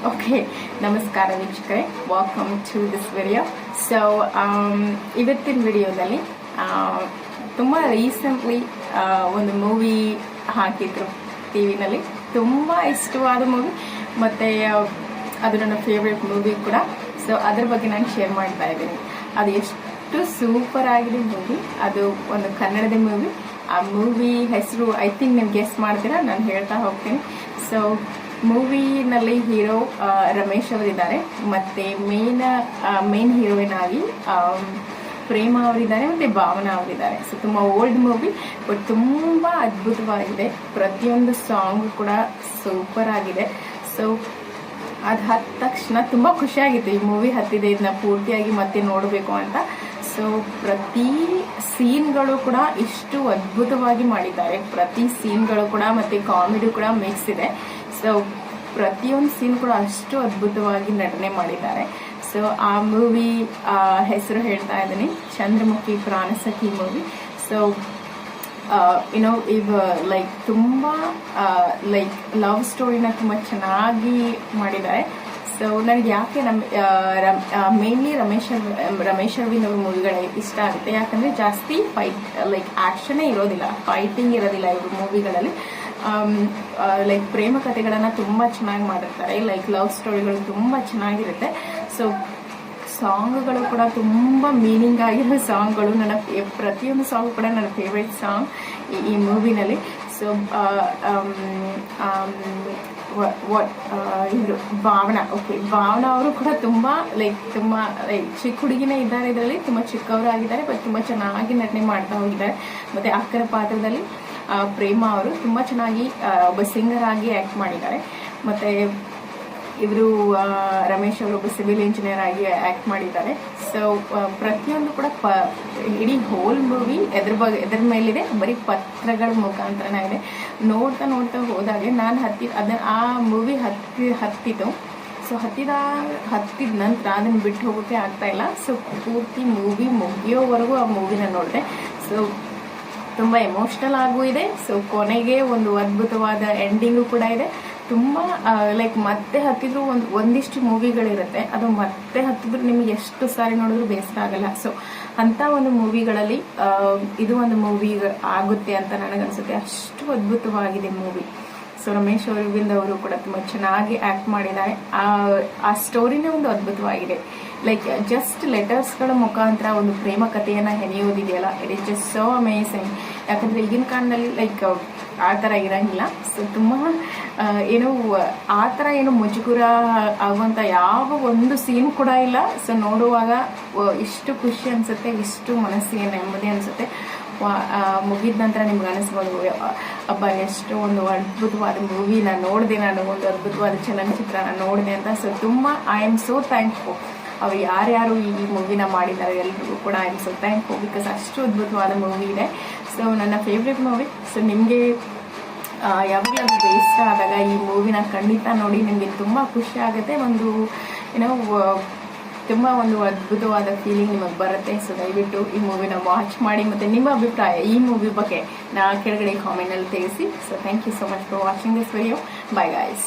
Okay, ನಮಸ್ಕಾರ ವೀಕ್ಷಕರೇ, welcome to this video. So ಇವತ್ತಿನ ವಿಡಿಯೋದಲ್ಲಿ ತುಂಬ ರೀಸೆಂಟ್ಲಿ ಒಂದು ಮೂವಿ ಹಾಕಿದ್ರು ಟಿವಿನಲ್ಲಿ. ತುಂಬ ಇಷ್ಟವಾದ ಮೂವಿ ಮತ್ತು ಅದು ನನ್ನ ಫೇವ್ರೆಟ್ ಮೂವಿ ಕೂಡ. ಸೊ ಅದ್ರ ಬಗ್ಗೆ ನಾನು ಶೇರ್ ಮಾಡ್ತಾ ಇದ್ದೀನಿ. ಅದು ಎಷ್ಟು ಸೂಪರ್ ಆಗಿದೆ ಮೂವಿ. ಅದು ಒಂದು ಕನ್ನಡದ ಮೂವಿ. ಆ ಮೂವಿ ಹೆಸರು ಐ ಥಿಂಕ್ ನೀವು ಗೆಸ್ ಮಾಡ್ತೀರಾ, ನಾನು ಹೇಳ್ತಾ ಹೋಗ್ತೀನಿ. ಸೊ ಮೂವಿನಲ್ಲಿ ಹೀರೋ ರಮೇಶ್ ಅವರಿದ್ದಾರೆ, ಮತ್ತು ಮೇನ್ ಹೀರೋಯಿನ್ ಆಗಿ ಪ್ರೇಮ ಅವರಿದ್ದಾರೆ, ಮತ್ತು ಭಾವನಾ ಅವರಿದ್ದಾರೆ. ಸೊ ತುಂಬ ಓಲ್ಡ್ ಮೂವಿ, ಬಟ್ ತುಂಬ ಅದ್ಭುತವಾಗಿದೆ. ಪ್ರತಿಯೊಂದು ಸಾಂಗ್ ಕೂಡ ಸೂಪರ್ ಆಗಿದೆ. ಸೊ ಅದು ಹತ್ತ ತಕ್ಷಣ ತುಂಬ ಖುಷಿಯಾಗಿತ್ತು. ಈ ಮೂವಿ ಹತ್ತಿದೆ, ಇದನ್ನ ಪೂರ್ತಿಯಾಗಿ ಮತ್ತೆ ನೋಡಬೇಕು ಅಂತ. ಸೊ ಪ್ರತಿ ಸೀನ್ಗಳು ಕೂಡ ಇಷ್ಟು ಅದ್ಭುತವಾಗಿ ಮಾಡಿದ್ದಾರೆ. ಪ್ರತಿ ಸೀನ್ಗಳು ಕೂಡ ಮತ್ತು ಕಾಮಿಡಿ ಕೂಡ ಮಿಕ್ಸ್ ಇದೆ. ಸೊ ಪ್ರತಿಯೊಂದು ಸೀನ್ ಕೂಡ ಅಷ್ಟು ಅದ್ಭುತವಾಗಿ ನಟನೆ ಮಾಡಿದ್ದಾರೆ. ಸೊ ಆ ಮೂವಿ ಹೆಸರು ಹೇಳ್ತಾ ಇದ್ದೀನಿ, ಚಂದ್ರಮುಖಿ ಪ್ರಾಣಸಖಿ ಮೂವಿ. ಸೊ ಲೈಕ್ ತುಂಬ ಲೈಕ್ ಲವ್ ಸ್ಟೋರಿನ ತುಂಬ ಚೆನ್ನಾಗಿ ಮಾಡಿದ್ದಾರೆ. ಸೊ ನನಗೆ ಯಾಕೆ ಮೇನ್ಲಿ ರಮೇಶ್ ಅರವಿಂದ್ ಅವ್ರ ಮೂವಿಗಳೇ ಇಷ್ಟ ಆಗುತ್ತೆ. ಯಾಕಂದರೆ ಜಾಸ್ತಿ ಲೈಕ್ ಆ್ಯಕ್ಷನೇ ಇರೋದಿಲ್ಲ, ಫೈಟಿಂಗ್ ಇರೋದಿಲ್ಲ ಇವ್ರ ಮೂವಿಗಳಲ್ಲಿ. ಲೈಕ್ ಪ್ರೇಮ ಕಥೆಗಳನ್ನು ತುಂಬ ಚೆನ್ನಾಗಿ ಮಾಡಿರ್ತಾರೆ. ಲೈಕ್ ಲವ್ ಸ್ಟೋರಿಗಳು ತುಂಬ ಚೆನ್ನಾಗಿರುತ್ತೆ. ಸೊ ಸಾಂಗ್ಗಳು ಕೂಡ ತುಂಬ ಮೀನಿಂಗ್ ಆಗಿರೋ ಸಾಂಗ್ಗಳು. ನನ್ನ ಪ್ರತಿಯೊಂದು ಸಾಂಗ್ ಕೂಡ ನನ್ನ ಫೇವ್ರೆಟ್ ಸಾಂಗ್ ಈ ಮೂವಿನಲ್ಲಿ. ಸೊ ಇವರು ಭಾವನಾ ಅವರು ಕೂಡ ತುಂಬ ಚಿಕ್ಕ ಹುಡುಗಿನೇ ಇದ್ದಾರೆ ಇದರಲ್ಲಿ. ತುಂಬ ಚಿಕ್ಕವರಾಗಿದ್ದಾರೆ, ಬಟ್ ತುಂಬ ಚೆನ್ನಾಗಿ ನಟನೆ ಮಾಡ್ತಾ ಹೋಗಿದ್ದಾರೆ. ಮತ್ತು ಅಕ್ಕನ ಪಾತ್ರದಲ್ಲಿ ಪ್ರೇಮ ಅವರು ತುಂಬ ಚೆನ್ನಾಗಿ ಒಬ್ಬ ಸಿಂಗರ್ ಆಗಿ ಆ್ಯಕ್ಟ್ ಮಾಡಿದ್ದಾರೆ. ಮತ್ತು ಇವರು ರಮೇಶ್ ಅವರು ಒಬ್ಬ ಸಿವಿಲ್ ಇಂಜಿನಿಯರ್ ಆಗಿ ಆ್ಯಕ್ಟ್ ಮಾಡಿದ್ದಾರೆ. ಸೊ ಪ್ರತಿಯೊಂದು ಕೂಡ ಇಡೀ ಹೋಲ್ ಮೂವಿ ಎದ್ರ ಮೇಲಿದೆ, ಬರೀ ಪತ್ರಗಳ ಮುಖಾಂತರನೇ ಇದೆ. ನೋಡ್ತಾ ಹೋದಾಗೆ ನಾನು ಆ ಮೂವಿ ಹತ್ತಿದ್ದು. ಸೊ ಹತ್ತಿದ ನಂತರ ಅದನ್ನು ಬಿಟ್ಟು ಹೋಗೋಕ್ಕೆ ಆಗ್ತಾ ಇಲ್ಲ. ಸೊ ಪೂರ್ತಿ ಮೂವಿ ಮುಗಿಯೋವರೆಗೂ ಆ ಮೂವಿನ ನೋಡಿದೆ. ಸೊ ತುಂಬ ಎಮೋಷ್ನಲ್ ಆಗೂ ಇದೆ. ಸೊ ಕೊನೆಗೆ ಒಂದು ಅದ್ಭುತವಾದ ಎಂಡಿಂಗು ಕೂಡ ಇದೆ. ತುಂಬ ಲೈಕ್ ಮತ್ತೆ ಹತ್ತಿದ್ರು ಒಂದಿಷ್ಟು ಮೂವಿಗಳಿರುತ್ತೆ, ಅದು ಮತ್ತೆ ಹತ್ತಿದ್ರು ನಿಮ್ಗೆ ಎಷ್ಟು ಸಾರಿ ನೋಡಿದ್ರು ಬೇಸರ ಆಗಲ್ಲ. ಸೊ ಅಂಥ ಒಂದು ಮೂವಿಗಳಲ್ಲಿ ಇದು ಒಂದು ಮೂವಿ ಆಗುತ್ತೆ ಅಂತ ನನಗನ್ಸುತ್ತೆ. ಅಷ್ಟು ಅದ್ಭುತವಾಗಿದೆ ಮೂವಿ. ಸೊ ರಮೇಶ್ ಅರವಿಂದ್ ಅವರು ಕೂಡ ತುಂಬ ಚೆನ್ನಾಗಿ ಆ್ಯಕ್ಟ್ ಮಾಡಿದ್ದಾರೆ. ಆ ಸ್ಟೋರಿನೇ ಒಂದು ಅದ್ಭುತವಾಗಿದೆ. ಲೈಕ್ ಜಸ್ಟ್ ಲೆಟರ್ಸ್ಗಳ ಮುಖಾಂತರ ಒಂದು ಪ್ರೇಮ ಕಥೆಯನ್ನು ಹೆಣೆಯೋದಿದೆಯಲ್ಲ, it is just so amazing. ಯಾಕಂದರೆ ಈಗಿನ ಕಾಲದಲ್ಲಿ ಲೈಕ್ ಆ ಥರ ಇರೋಂಗಿಲ್ಲ. ಸೊ ತುಂಬ ಆ ಥರ ಮುಜುಗುರ ಆಗುವಂಥ ಯಾವ ಒಂದು ಸೀನ್ ಕೂಡ ಇಲ್ಲ. ಸೊ ನೋಡುವಾಗ ಇಷ್ಟು ಖುಷಿ ಅನಿಸುತ್ತೆ, ಇಷ್ಟು ಮನಸ್ಸಿಗೆ ನೆಮ್ಮದಿ ಅನಿಸುತ್ತೆ. ಮುಗಿದ ನಂತರ ನಿಮ್ಗೆ ಅನಿಸ್ಬೋದು, ಹಬ್ಬ ಎಷ್ಟು ಒಂದು ಅದ್ಭುತವಾದ ಮೂವಿ ನಾನು ನೋಡಿದೆ, ನಾನು ಒಂದು ಅದ್ಭುತವಾದ ಚಲನಚಿತ್ರನ ನೋಡಿದೆ ಅಂತ. ಸೊ ತುಂಬ ಐ ಆಮ್ ಸೋ ಥ್ಯಾಂಕ್ಫುಲ್. ಅವ್ರು ಯಾರ್ಯಾರು ಈ ಮೂವಿನ ಮಾಡಿದ್ದಾರೆ ಎಲ್ರಿಗೂ ಕೂಡ I am so thankful, because ಅಷ್ಟು ಅದ್ಭುತವಾದ ಮೂವಿ ಇದೆ. ಸೊ ನನ್ನ ಫೇವ್ರೆಟ್ ಮೂವಿ. ಸೊ ನಿಮಗೆ ಯಾವಾಗಲೂ ಬೇಸರ ಆದಾಗ ಈ ಮೂವಿನ ಖಂಡಿತ ನೋಡಿ, ನಿಮಗೆ ತುಂಬ ಖುಷಿ ಆಗುತ್ತೆ. ಒಂದು ತುಂಬ ಒಂದು ಅದ್ಭುತವಾದ ಫೀಲಿಂಗ್ ನಿಮಗೆ ಬರುತ್ತೆ. ಸೊ ದಯವಿಟ್ಟು ಈ ಮೂವಿನ ವಾಚ್ ಮಾಡಿ, ಮತ್ತು ನಿಮ್ಮ ಅಭಿಪ್ರಾಯ ಈ ಮೂವಿ ಬಗ್ಗೆ ಕೆಳಗಡೆ ಕಾಮೆಂಟ್ನಲ್ಲಿ ತಿಳಿಸಿ. So thank you so much for watching this video. Bye guys.